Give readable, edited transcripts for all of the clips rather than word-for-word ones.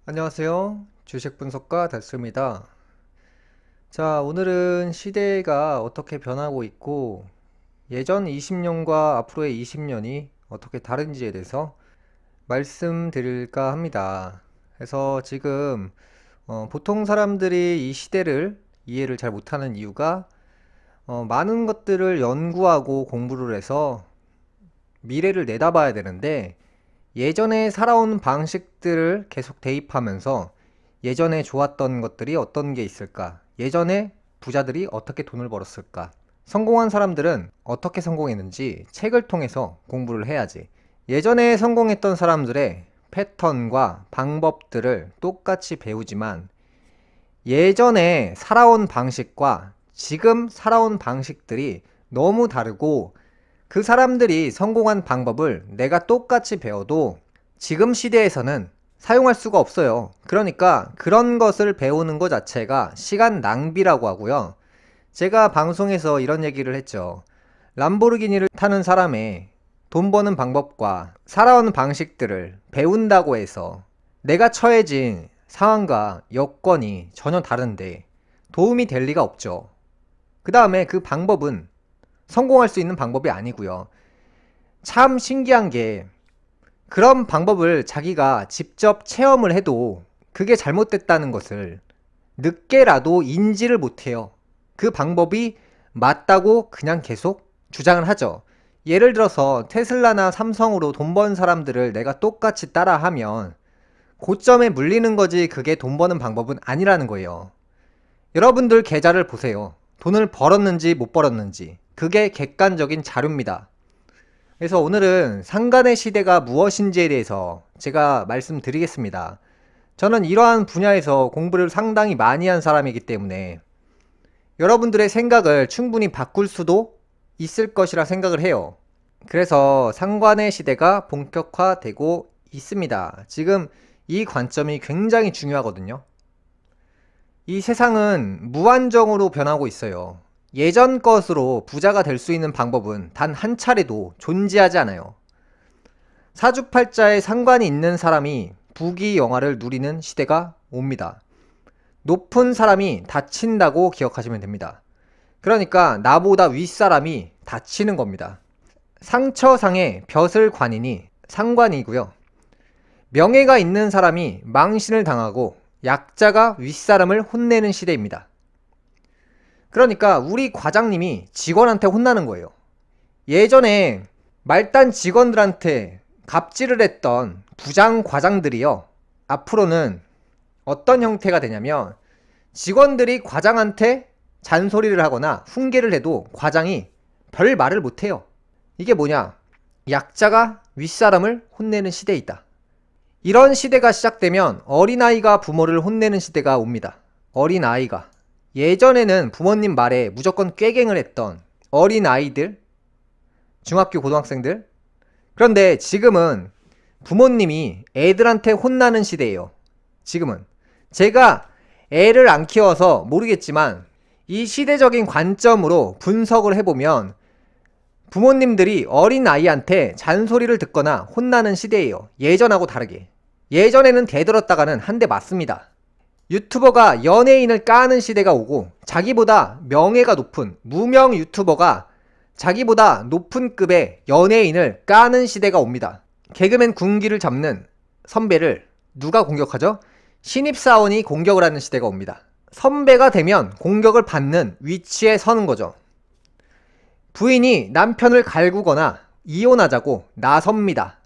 안녕하세요. 주식 분석가 달수입니다. 자, 오늘은 시대가 어떻게 변하고 있고 예전 20년과 앞으로의 20년이 어떻게 다른지에 대해서 말씀드릴까 합니다. 그래서 지금 보통 사람들이 이 시대를 이해를 잘 못하는 이유가 많은 것들을 연구하고 공부를 해서 미래를 내다봐야 되는데 예전에 살아온 방식들을 계속 대입하면서 예전에 좋았던 것들이 어떤 게 있을까? 예전에 부자들이 어떻게 돈을 벌었을까? 성공한 사람들은 어떻게 성공했는지 책을 통해서 공부를 해야지. 예전에 성공했던 사람들의 패턴과 방법들을 똑같이 배우지만 예전에 살아온 방식과 지금 살아온 방식들이 너무 다르고 그 사람들이 성공한 방법을 내가 똑같이 배워도 지금 시대에서는 사용할 수가 없어요. 그러니까 그런 것을 배우는 것 자체가 시간 낭비라고 하고요. 제가 방송에서 이런 얘기를 했죠. 람보르기니를 타는 사람의 돈 버는 방법과 살아온 방식들을 배운다고 해서 내가 처해진 상황과 여건이 전혀 다른데 도움이 될 리가 없죠. 그 다음에 그 방법은 성공할 수 있는 방법이 아니고요. 참 신기한 게 그런 방법을 자기가 직접 체험을 해도 그게 잘못됐다는 것을 늦게라도 인지를 못해요. 그 방법이 맞다고 그냥 계속 주장을 하죠. 예를 들어서 테슬라나 삼성으로 돈 번 사람들을 내가 똑같이 따라하면 고점에 물리는 거지 그게 돈 버는 방법은 아니라는 거예요. 여러분들 계좌를 보세요. 돈을 벌었는지 못 벌었는지 그게 객관적인 자료입니다. 그래서 오늘은 상간의 시대가 무엇인지에 대해서 제가 말씀드리겠습니다. 저는 이러한 분야에서 공부를 상당히 많이 한 사람이기 때문에 여러분들의 생각을 충분히 바꿀 수도 있을 것이라 생각을 해요. 그래서 상관의 시대가 본격화되고 있습니다. 지금 이 관점이 굉장히 중요하거든요. 이 세상은 무한정으로 변하고 있어요. 예전 것으로 부자가 될 수 있는 방법은 단 한 차례도 존재하지 않아요. 사주팔자에 상관이 있는 사람이 부귀영화를 누리는 시대가 옵니다. 높은 사람이 다친다고 기억하시면 됩니다. 그러니까 나보다 윗사람이 다치는 겁니다. 상처상의 벼슬 관인이 상관이고요. 명예가 있는 사람이 망신을 당하고 약자가 윗사람을 혼내는 시대입니다. 그러니까 우리 과장님이 직원한테 혼나는 거예요. 예전에 말단 직원들한테 갑질을 했던 부장 과장들이요. 앞으로는 어떤 형태가 되냐면 직원들이 과장한테 잔소리를 하거나 훈계를 해도 과장이 별 말을 못해요. 이게 뭐냐? 약자가 윗사람을 혼내는 시대에 있다. 이런 시대가 시작되면 어린아이가 부모를 혼내는 시대가 옵니다. 어린아이가. 예전에는 부모님 말에 무조건 꾀갱을 했던 어린아이들, 중학교 고등학생들. 그런데 지금은 부모님이 애들한테 혼나는 시대예요. 지금은. 제가 애를 안 키워서 모르겠지만 이 시대적인 관점으로 분석을 해보면 부모님들이 어린아이한테 잔소리를 듣거나 혼나는 시대예요. 예전하고 다르게. 예전에는 대들었다가는 한 대 맞습니다. 유튜버가 연예인을 까는 시대가 오고 자기보다 명예가 높은 무명 유튜버가 자기보다 높은 급의 연예인을 까는 시대가 옵니다. 개그맨 군기를 잡는 선배를 누가 공격하죠? 신입사원이 공격을 하는 시대가 옵니다. 선배가 되면 공격을 받는 위치에 서는 거죠. 부인이 남편을 갈구거나 이혼하자고 나섭니다.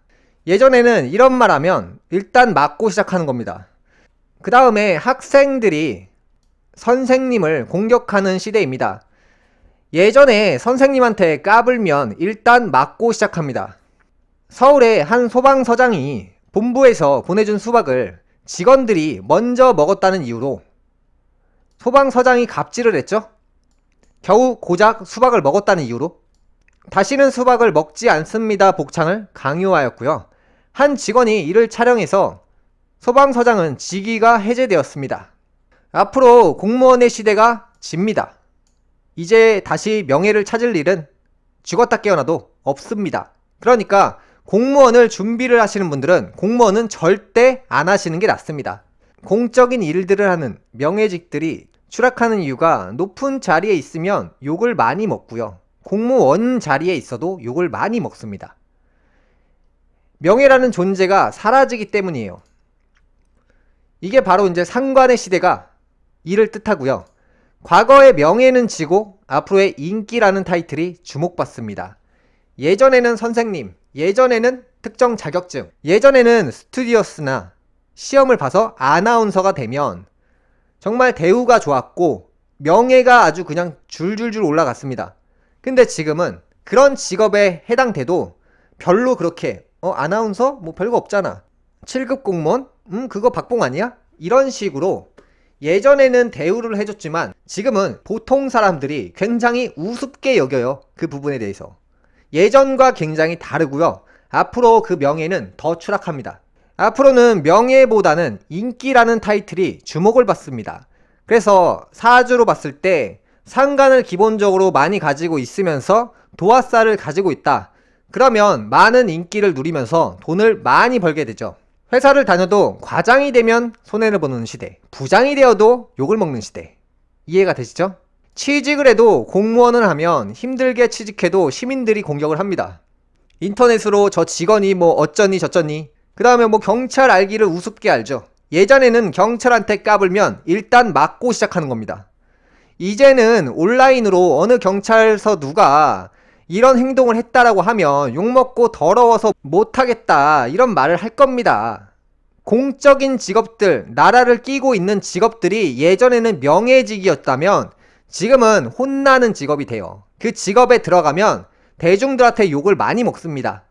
예전에는 이런 말 하면 일단 맞고 시작하는 겁니다. 그 다음에 학생들이 선생님을 공격하는 시대입니다. 예전에 선생님한테 까불면 일단 맞고 시작합니다. 서울의 한 소방서장이 본부에서 보내준 수박을 직원들이 먼저 먹었다는 이유로 소방서장이 갑질을 했죠. 겨우 고작 수박을 먹었다는 이유로 다시는 수박을 먹지 않습니다 복창을 강요하였고요. 한 직원이 이를 촬영해서 소방서장은 직위가 해제되었습니다. 앞으로 공무원의 시대가 집니다. 이제 다시 명예를 찾을 일은 죽었다 깨어나도 없습니다. 그러니까 공무원을 준비를 하시는 분들은 공무원은 절대 안 하시는 게 낫습니다. 공적인 일들을 하는 명예직들이 추락하는 이유가 높은 자리에 있으면 욕을 많이 먹고요. 공무원 자리에 있어도 욕을 많이 먹습니다. 명예라는 존재가 사라지기 때문이에요. 이게 바로 이제 상관의 시대가 이를 뜻하고요. 과거의 명예는 지고 앞으로의 인기라는 타이틀이 주목받습니다. 예전에는 선생님, 예전에는 특정 자격증, 예전에는 스튜디오스나 시험을 봐서 아나운서가 되면 정말 대우가 좋았고 명예가 아주 그냥 줄줄줄 올라갔습니다. 근데 지금은 그런 직업에 해당돼도 별로 그렇게 아나운서? 뭐 별거 없잖아. 7급 공무원? 그거 박봉 아니야? 이런 식으로 예전에는 대우를 해줬지만 지금은 보통 사람들이 굉장히 우습게 여겨요. 그 부분에 대해서. 예전과 굉장히 다르고요. 앞으로 그 명예는 더 추락합니다. 앞으로는 명예보다는 인기라는 타이틀이 주목을 받습니다. 그래서 사주로 봤을 때 상관을 기본적으로 많이 가지고 있으면서 도화살을 가지고 있다. 그러면 많은 인기를 누리면서 돈을 많이 벌게 되죠. 회사를 다녀도 과장이 되면 손해를 보는 시대, 부장이 되어도 욕을 먹는 시대. 이해가 되시죠? 취직을 해도 공무원을 하면 힘들게 취직해도 시민들이 공격을 합니다. 인터넷으로 저 직원이 뭐 어쩌니 저쩌니, 그 다음에 뭐 경찰 알기를 우습게 알죠. 예전에는 경찰한테 까불면 일단 맞고 시작하는 겁니다. 이제는 온라인으로 어느 경찰서 누가 이런 행동을 했다라고 하면 욕먹고 더러워서 못하겠다 이런 말을 할 겁니다. 공적인 직업들, 나라를 끼고 있는 직업들이 예전에는 명예직이었다면 지금은 혼나는 직업이 돼요. 그 직업에 들어가면 대중들한테 욕을 많이 먹습니다.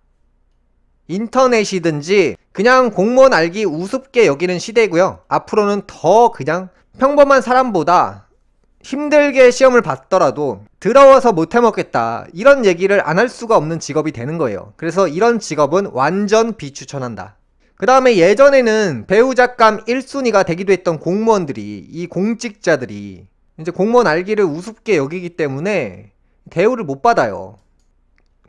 인터넷이든지 그냥 공무원 알기 우습게 여기는 시대고요. 앞으로는 더 그냥 평범한 사람보다 힘들게 시험을 봤더라도 더러워서 못해먹겠다 이런 얘기를 안 할 수가 없는 직업이 되는 거예요. 그래서 이런 직업은 완전 비추천한다. 그 다음에 예전에는 배우작감 1순위가 되기도 했던 공무원들이, 이 공직자들이 이제 공무원 알기를 우습게 여기기 때문에 대우를 못 받아요.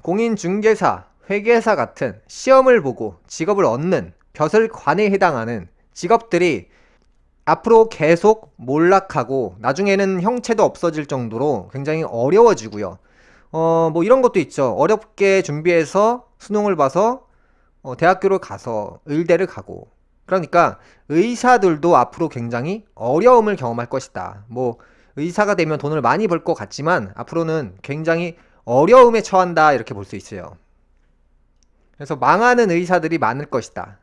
공인중개사, 회계사 같은 시험을 보고 직업을 얻는 벼슬관에 해당하는 직업들이 앞으로 계속 몰락하고 나중에는 형체도 없어질 정도로 굉장히 어려워지고요. 뭐 이런 것도 있죠. 어렵게 준비해서 수능을 봐서 대학교를 가서 의대를 가고, 그러니까 의사들도 앞으로 굉장히 어려움을 경험할 것이다. 뭐 의사가 되면 돈을 많이 벌 것 같지만 앞으로는 굉장히 어려움에 처한다 이렇게 볼 수 있어요. 그래서 망하는 의사들이 많을 것이다.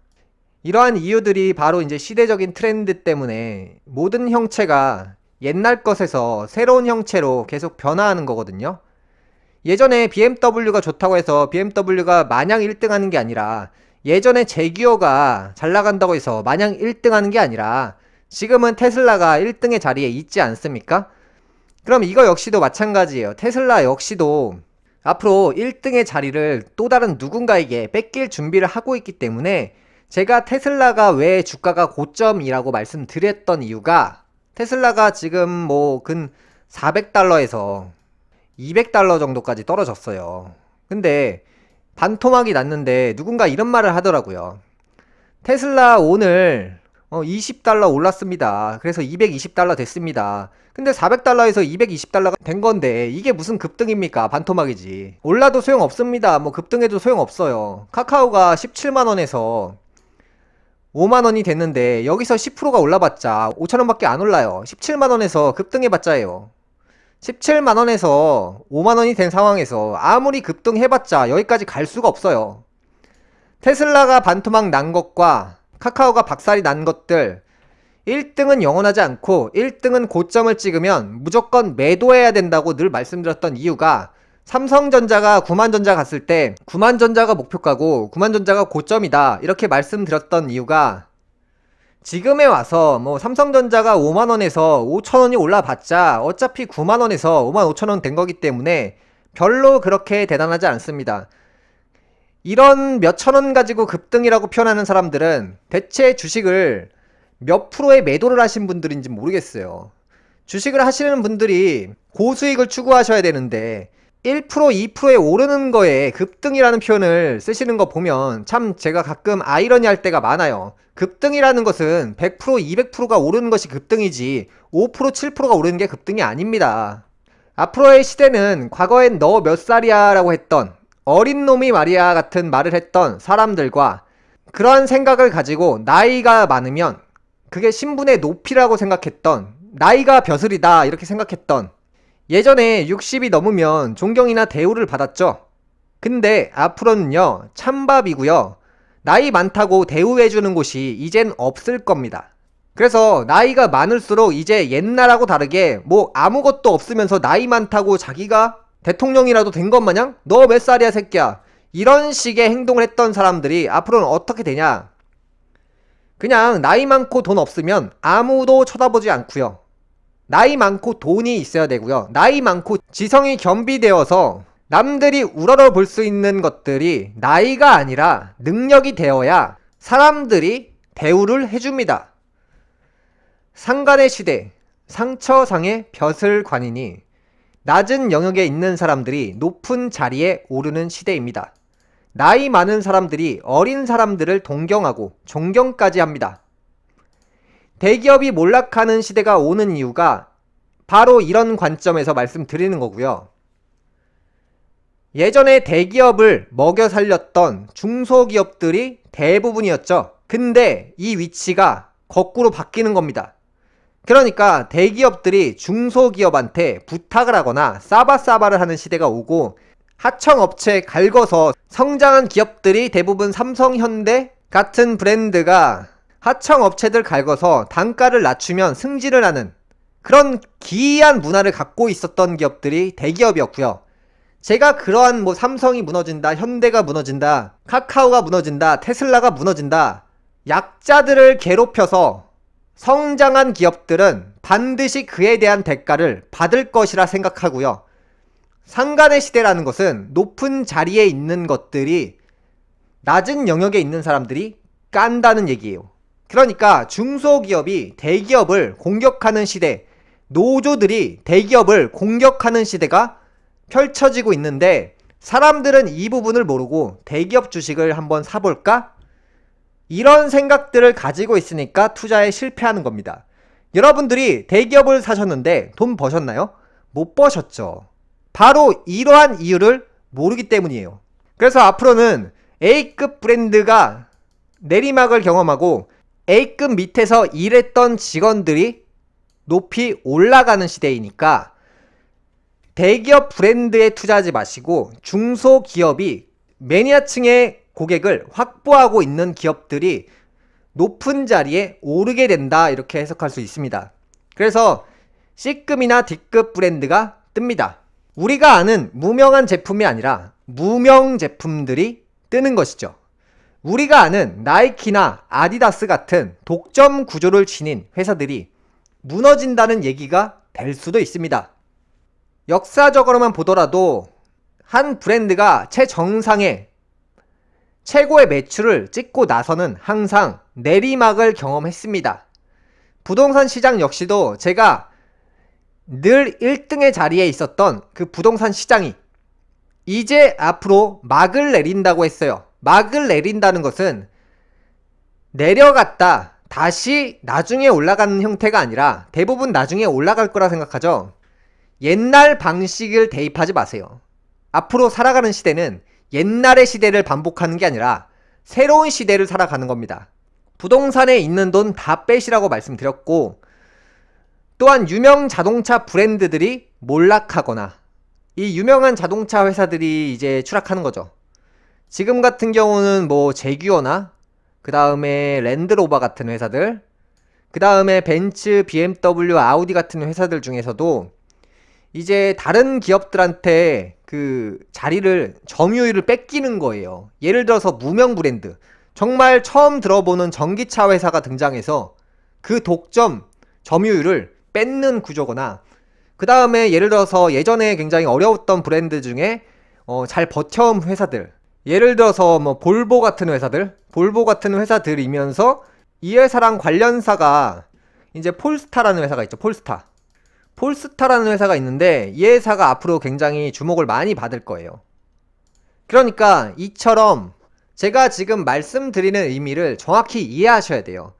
이러한 이유들이 바로 이제 시대적인 트렌드 때문에 모든 형체가 옛날 것에서 새로운 형체로 계속 변화하는 거거든요. 예전에 BMW가 좋다고 해서 BMW가 마냥 1등 하는 게 아니라, 예전에 제기어가 잘 나간다고 해서 마냥 1등 하는 게 아니라 지금은 테슬라가 1등의 자리에 있지 않습니까? 그럼 이거 역시도 마찬가지예요. 테슬라 역시도 앞으로 1등의 자리를 또 다른 누군가에게 뺏길 준비를 하고 있기 때문에 제가 테슬라가 왜 주가가 고점이라고 말씀드렸던 이유가, 테슬라가 지금 뭐 근 400달러에서 200달러 정도까지 떨어졌어요. 근데 반토막이 났는데 누군가 이런 말을 하더라고요. 테슬라 오늘 20달러 올랐습니다. 그래서 220달러 됐습니다. 근데 400달러에서 220달러가 된 건데 이게 무슨 급등입니까? 반토막이지. 올라도 소용없습니다. 뭐 급등해도 소용없어요. 카카오가 17만원에서 5만원이 됐는데 여기서 10%가 올라봤자 5천원밖에 안 올라요. 17만원에서 급등해봤자예요. 17만원에서 5만원이 된 상황에서 아무리 급등해봤자 여기까지 갈 수가 없어요. 테슬라가 반토막 난 것과 카카오가 박살이 난 것들, 1등은 영원하지 않고 1등은 고점을 찍으면 무조건 매도해야 된다고 늘 말씀드렸던 이유가, 삼성전자가 9만전자 갔을 때 9만전자가 목표가고 9만전자가 고점이다 이렇게 말씀드렸던 이유가, 지금에 와서 뭐 삼성전자가 5만원에서 5천원이 올라봤자 어차피 9만원에서 5만 5천원 된 거기 때문에 별로 그렇게 대단하지 않습니다. 이런 몇천원 가지고 급등이라고 표현하는 사람들은 대체 주식을 몇 프로의 매도를 하신 분들인지 모르겠어요. 주식을 하시는 분들이 고수익을 추구하셔야 되는데 1%, 2%에 오르는 거에 급등이라는 표현을 쓰시는 거 보면 참 제가 가끔 아이러니할 때가 많아요. 급등이라는 것은 100%, 200%가 오르는 것이 급등이지 5%, 7%가 오르는 게 급등이 아닙니다. 앞으로의 시대는 과거엔 너 몇 살이야 라고 했던 어린 놈이 말이야 같은 말을 했던 사람들과 그러한 생각을 가지고 나이가 많으면 그게 신분의 높이라고 생각했던, 나이가 벼슬이다 이렇게 생각했던, 예전에 60이 넘으면 존경이나 대우를 받았죠. 근데 앞으로는요, 찬밥이고요, 나이 많다고 대우해주는 곳이 이젠 없을 겁니다. 그래서 나이가 많을수록 이제 옛날하고 다르게 뭐 아무것도 없으면서 나이 많다고 자기가 대통령이라도 된 것 마냥 너 몇 살이야 새끼야 이런 식의 행동을 했던 사람들이 앞으로는 어떻게 되냐, 그냥 나이 많고 돈 없으면 아무도 쳐다보지 않고요, 나이 많고 돈이 있어야 되고요, 나이 많고 지성이 겸비되어서 남들이 우러러 볼 수 있는 것들이 나이가 아니라 능력이 되어야 사람들이 대우를 해줍니다. 상간의 시대, 상처상의 벼슬관이니 낮은 영역에 있는 사람들이 높은 자리에 오르는 시대입니다. 나이 많은 사람들이 어린 사람들을 동경하고 존경까지 합니다. 대기업이 몰락하는 시대가 오는 이유가 바로 이런 관점에서 말씀드리는 거고요. 예전에 대기업을 먹여 살렸던 중소기업들이 대부분이었죠. 근데 이 위치가 거꾸로 바뀌는 겁니다. 그러니까 대기업들이 중소기업한테 부탁을 하거나 싸바싸바를 하는 시대가 오고, 하청업체 갈궈서 성장한 기업들이 대부분 삼성, 현대 같은 브랜드가 하청업체들 갈궈서 단가를 낮추면 승진을 하는 그런 기이한 문화를 갖고 있었던 기업들이 대기업이었고요. 제가 그러한 뭐 삼성이 무너진다, 현대가 무너진다, 카카오가 무너진다, 테슬라가 무너진다, 약자들을 괴롭혀서 성장한 기업들은 반드시 그에 대한 대가를 받을 것이라 생각하고요. 상간의 시대라는 것은 높은 자리에 있는 것들이 낮은 영역에 있는 사람들이 깐다는 얘기예요. 그러니까 중소기업이 대기업을 공격하는 시대, 노조들이 대기업을 공격하는 시대가 펼쳐지고 있는데, 사람들은 이 부분을 모르고 대기업 주식을 한번 사볼까? 이런 생각들을 가지고 있으니까 투자에 실패하는 겁니다. 여러분들이 대기업을 사셨는데 돈 버셨나요? 못 버셨죠. 바로 이러한 이유를 모르기 때문이에요. 그래서 앞으로는 A급 브랜드가 내리막을 경험하고 A급 밑에서 일했던 직원들이 높이 올라가는 시대이니까 대기업 브랜드에 투자하지 마시고 중소기업이 매니아층의 고객을 확보하고 있는 기업들이 높은 자리에 오르게 된다, 이렇게 해석할 수 있습니다. 그래서 C급이나 D급 브랜드가 뜹니다. 우리가 아는 무명한 제품이 아니라 무명 제품들이 뜨는 것이죠. 우리가 아는 나이키나 아디다스 같은 독점 구조를 지닌 회사들이 무너진다는 얘기가 될 수도 있습니다. 역사적으로만 보더라도 한 브랜드가 최정상의 최고의 매출을 찍고 나서는 항상 내리막을 경험했습니다. 부동산 시장 역시도 제가 늘 1등의 자리에 있었던 그 부동산 시장이 이제 앞으로 막을 내린다고 했어요. 막을 내린다는 것은 내려갔다 다시 나중에 올라가는 형태가 아니라 대부분 나중에 올라갈 거라 생각하죠. 옛날 방식을 대입하지 마세요. 앞으로 살아가는 시대는 옛날의 시대를 반복하는 게 아니라 새로운 시대를 살아가는 겁니다. 부동산에 있는 돈 다 빼시라고 말씀드렸고, 또한 유명 자동차 브랜드들이 몰락하거나 이 유명한 자동차 회사들이 이제 추락하는 거죠. 지금 같은 경우는 뭐 제규어나 그 다음에 랜드로버 같은 회사들, 그 다음에 벤츠, BMW, 아우디 같은 회사들 중에서도 이제 다른 기업들한테 그 자리를, 점유율을 뺏기는 거예요. 예를 들어서 무명 브랜드, 정말 처음 들어보는 전기차 회사가 등장해서 그 독점 점유율을 뺏는 구조거나, 그 다음에 예를 들어서 예전에 굉장히 어려웠던 브랜드 중에 잘 버텨온 회사들, 예를 들어서 뭐 볼보 같은 회사들, 볼보 같은 회사들이면서 이 회사랑 관련사가 이제 폴스타라는 회사가 있죠. 폴스타. 폴스타라는 회사가 있는데 이 회사가 앞으로 굉장히 주목을 많이 받을 거예요. 그러니까 이처럼 제가 지금 말씀드리는 의미를 정확히 이해하셔야 돼요.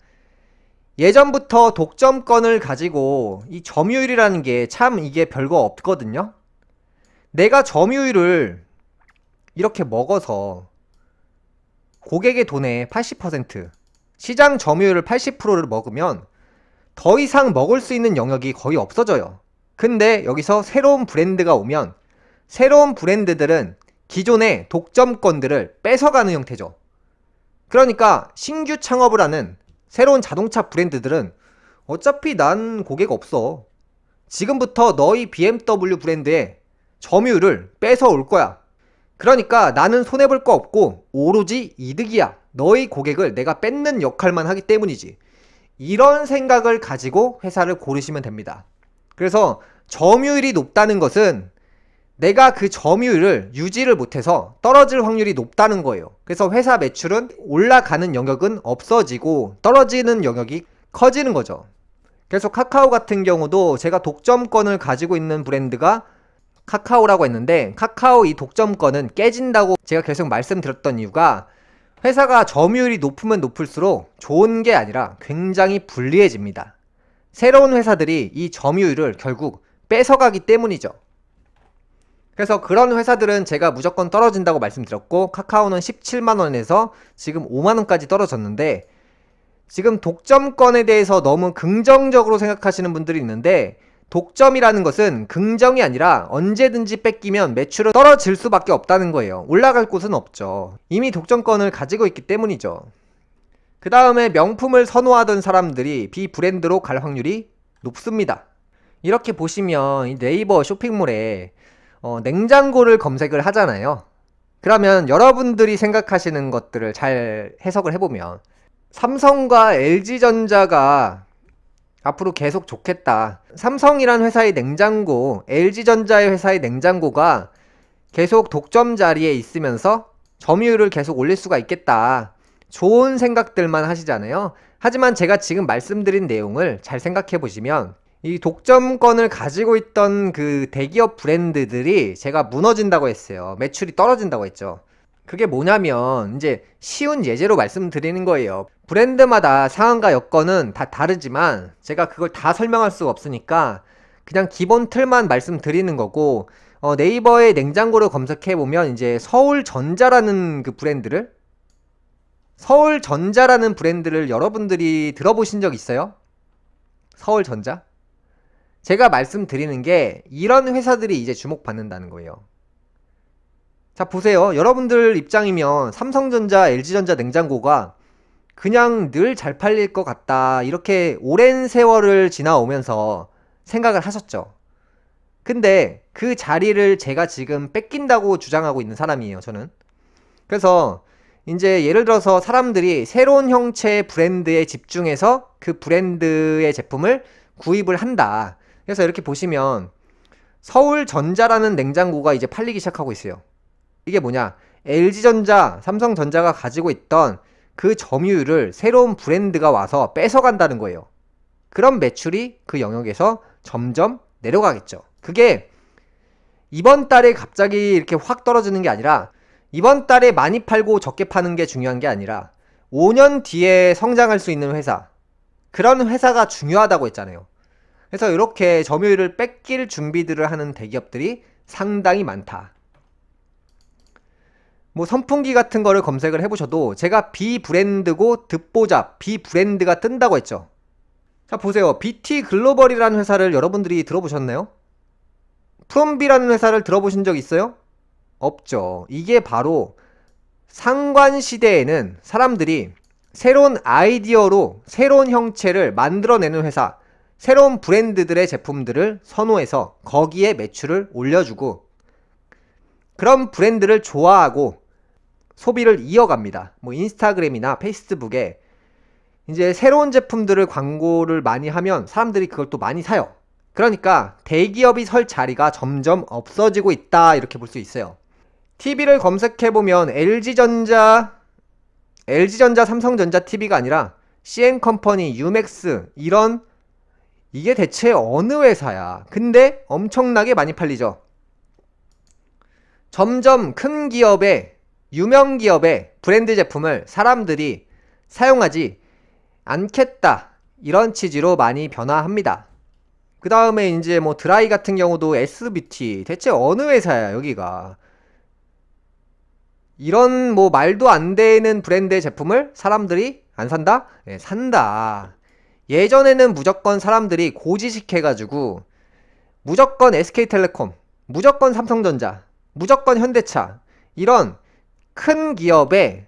예전부터 독점권을 가지고 이 점유율이라는 게 참 이게 별거 없거든요. 내가 점유율을 이렇게 먹어서 고객의 돈의 80%, 시장 점유율을 80%를 먹으면 더 이상 먹을 수 있는 영역이 거의 없어져요. 근데 여기서 새로운 브랜드가 오면 새로운 브랜드들은 기존의 독점권들을 뺏어가는 형태죠. 그러니까 신규 창업을 하는 새로운 자동차 브랜드들은 어차피 난 고객 없어. 지금부터 너희 BMW 브랜드의 점유율을 뺏어올 거야. 그러니까 나는 손해볼 거 없고 오로지 이득이야. 너희 고객을 내가 뺏는 역할만 하기 때문이지. 이런 생각을 가지고 회사를 고르시면 됩니다. 그래서 점유율이 높다는 것은 내가 그 점유율을 유지를 못해서 떨어질 확률이 높다는 거예요. 그래서 회사 매출은 올라가는 영역은 없어지고 떨어지는 영역이 커지는 거죠. 그래서 카카오 같은 경우도 제가 독점권을 가지고 있는 브랜드가 카카오라고 했는데, 카카오 이 독점권은 깨진다고 제가 계속 말씀드렸던 이유가 회사가 점유율이 높으면 높을수록 좋은 게 아니라 굉장히 불리해집니다. 새로운 회사들이 이 점유율을 결국 뺏어가기 때문이죠. 그래서 그런 회사들은 제가 무조건 떨어진다고 말씀드렸고, 카카오는 17만원에서 지금 5만원까지 떨어졌는데, 지금 독점권에 대해서 너무 긍정적으로 생각하시는 분들이 있는데, 독점이라는 것은 긍정이 아니라 언제든지 뺏기면 매출은 떨어질 수밖에 없다는 거예요. 올라갈 곳은 없죠. 이미 독점권을 가지고 있기 때문이죠. 그 다음에 명품을 선호하던 사람들이 비브랜드로 갈 확률이 높습니다. 이렇게 보시면 이 네이버 쇼핑몰에 냉장고를 검색을 하잖아요. 그러면 여러분들이 생각하시는 것들을 잘 해석을 해보면 삼성과 LG전자가 앞으로 계속 좋겠다. 삼성이란 회사의 냉장고, LG전자의 회사의 냉장고가 계속 독점 자리에 있으면서 점유율을 계속 올릴 수가 있겠다. 좋은 생각들만 하시잖아요. 하지만 제가 지금 말씀드린 내용을 잘 생각해 보시면 이 독점권을 가지고 있던 그 대기업 브랜드들이 제가 무너진다고 했어요. 매출이 떨어진다고 했죠. 그게 뭐냐면 이제 쉬운 예제로 말씀드리는 거예요. 브랜드마다 상황과 여건은 다 다르지만 제가 그걸 다 설명할 수가 없으니까 그냥 기본 틀만 말씀드리는 거고, 네이버에 냉장고를 검색해보면 이제 서울전자라는 브랜드를 여러분들이 들어보신 적 있어요? 서울전자? 제가 말씀드리는 게 이런 회사들이 이제 주목받는다는 거예요. 자, 보세요. 여러분들 입장이면 삼성전자, LG전자 냉장고가 그냥 늘 잘 팔릴 것 같다, 이렇게 오랜 세월을 지나오면서 생각을 하셨죠. 근데 그 자리를 제가 지금 뺏긴다고 주장하고 있는 사람이에요, 저는. 그래서 이제 예를 들어서 사람들이 새로운 형체의 브랜드에 집중해서 그 브랜드의 제품을 구입을 한다. 그래서 이렇게 보시면 서울전자라는 냉장고가 이제 팔리기 시작하고 있어요. 이게 뭐냐? LG전자, 삼성전자가 가지고 있던 그 점유율을 새로운 브랜드가 와서 뺏어간다는 거예요. 그럼 매출이 그 영역에서 점점 내려가겠죠. 그게 이번 달에 갑자기 이렇게 확 떨어지는 게 아니라, 이번 달에 많이 팔고 적게 파는 게 중요한 게 아니라 5년 뒤에 성장할 수 있는 회사, 그런 회사가 중요하다고 했잖아요. 그래서 이렇게 점유율을 뺏길 준비들을 하는 대기업들이 상당히 많다. 뭐 선풍기 같은 거를 검색을 해보셔도 제가 비브랜드고 듣보잡, 비브랜드가 뜬다고 했죠. 자, 보세요. BT글로벌이라는 회사를 여러분들이 들어보셨나요? 프롬비라는 회사를 들어보신 적 있어요? 없죠. 이게 바로 상관시대에는 사람들이 새로운 아이디어로 새로운 형체를 만들어내는 회사, 새로운 브랜드들의 제품들을 선호해서 거기에 매출을 올려주고, 그런 브랜드를 좋아하고 소비를 이어갑니다. 뭐 인스타그램이나 페이스북에 이제 새로운 제품들을 광고를 많이 하면 사람들이 그걸 또 많이 사요. 그러니까 대기업이 설 자리가 점점 없어지고 있다, 이렇게 볼 수 있어요. TV를 검색해보면 LG전자, 삼성전자 TV가 아니라 CN컴퍼니, 유맥스, 이런 이게 대체 어느 회사야? 근데 엄청나게 많이 팔리죠. 점점 큰 기업의, 유명 기업의 브랜드 제품을 사람들이 사용하지 않겠다, 이런 취지로 많이 변화합니다. 그 다음에 이제 뭐 드라이 같은 경우도 S뷰티, 대체 어느 회사야 여기가? 이런 뭐 말도 안 되는 브랜드의 제품을 사람들이 안 산다? 네, 산다. 예전에는 무조건 사람들이 고지식 해가지고 무조건 SK텔레콤, 무조건 삼성전자, 무조건 현대차, 이런 큰 기업에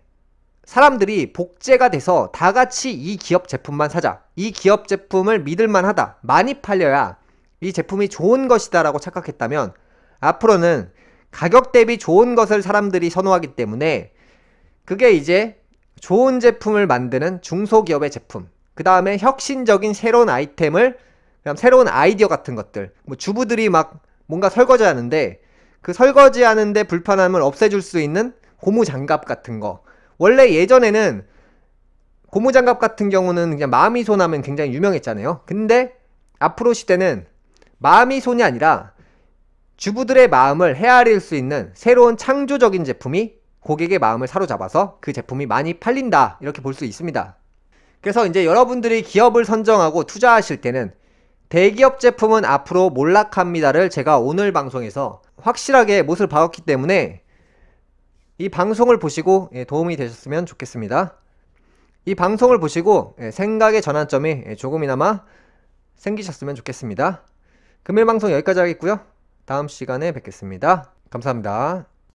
사람들이 복제가 돼서 다 같이 이 기업 제품만 사자, 이 기업 제품을 믿을만 하다, 많이 팔려야 이 제품이 좋은 것이다 라고 착각했다면, 앞으로는 가격 대비 좋은 것을 사람들이 선호하기 때문에 그게 이제 좋은 제품을 만드는 중소기업의 제품, 그 다음에 혁신적인 새로운 아이템을, 그냥 새로운 아이디어 같은 것들, 뭐 주부들이 막 뭔가 설거지 하는데 그 설거지 하는데 불편함을 없애줄 수 있는 고무장갑 같은 거. 원래 예전에는 고무장갑 같은 경우는 그냥 마미손 하면 굉장히 유명했잖아요. 근데 앞으로 시대는 마미손이 아니라 주부들의 마음을 헤아릴 수 있는 새로운 창조적인 제품이 고객의 마음을 사로잡아서 그 제품이 많이 팔린다, 이렇게 볼 수 있습니다. 그래서 이제 여러분들이 기업을 선정하고 투자하실 때는 대기업 제품은 앞으로 몰락합니다를 제가 오늘 방송에서 확실하게 못을 박았기 때문에 이 방송을 보시고 도움이 되셨으면 좋겠습니다. 이 방송을 보시고 생각의 전환점이 조금이나마 생기셨으면 좋겠습니다. 금일 방송 여기까지 하겠고요. 다음 시간에 뵙겠습니다. 감사합니다.